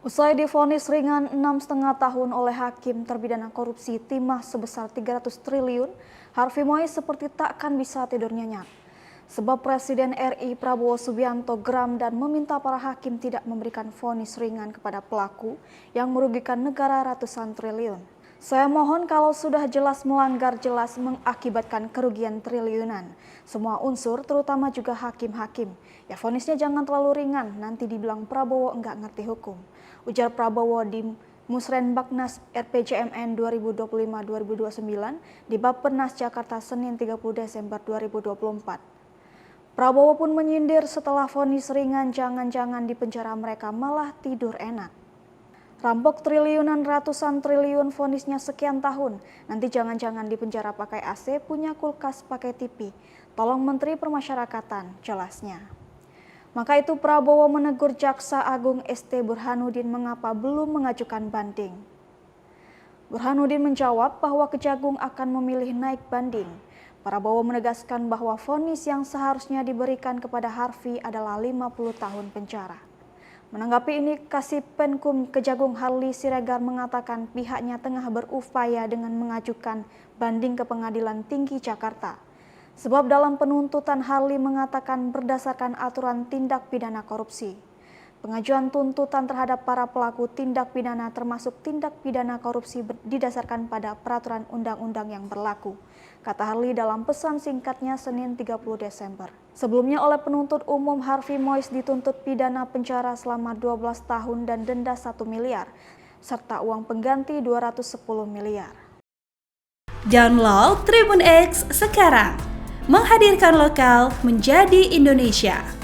Usai divonis ringan 6,5 tahun oleh hakim terpidana korupsi timah sebesar 300 triliun, Harvey Mois seperti takkan bisa tidur nyenyak. Sebab Presiden RI Prabowo Subianto geram dan meminta para hakim tidak memberikan vonis ringan kepada pelaku yang merugikan negara ratusan triliun. Saya mohon kalau sudah jelas melanggar, jelas mengakibatkan kerugian triliunan. Semua unsur terutama juga hakim-hakim. Ya vonisnya jangan terlalu ringan, nanti dibilang Prabowo enggak ngerti hukum. Ujar Prabowo di Musrenbaknas RPJMN 2025-2029 di Bappenas Jakarta Senin 30 Desember 2024. Prabowo pun menyindir setelah vonis ringan jangan-jangan di penjara mereka malah tidur enak. Rampok triliunan ratusan triliun vonisnya sekian tahun, nanti jangan-jangan di penjara pakai AC, punya kulkas pakai TV. Tolong Menteri Permasyarakatan, jelasnya. Maka itu Prabowo menegur Jaksa Agung ST Burhanuddin mengapa belum mengajukan banding. Burhanuddin menjawab bahwa Kejagung akan memilih naik banding. Prabowo menegaskan bahwa vonis yang seharusnya diberikan kepada Harvey adalah 50 tahun penjara. Menanggapi ini, Kasippenkum Kejagung Harli Siregar mengatakan pihaknya tengah berupaya dengan mengajukan banding ke Pengadilan Tinggi Jakarta. Sebab dalam penuntutan Harli mengatakan berdasarkan aturan tindak pidana korupsi. Pengajuan tuntutan terhadap para pelaku tindak pidana termasuk tindak pidana korupsi didasarkan pada peraturan undang-undang yang berlaku, kata Harli dalam pesan singkatnya Senin 30 Desember. Sebelumnya oleh penuntut umum Harvey Mois dituntut pidana penjara selama 12 tahun dan denda 1 miliar, serta uang pengganti 210 miliar. Download Tribun X sekarang, menghadirkan lokal menjadi Indonesia.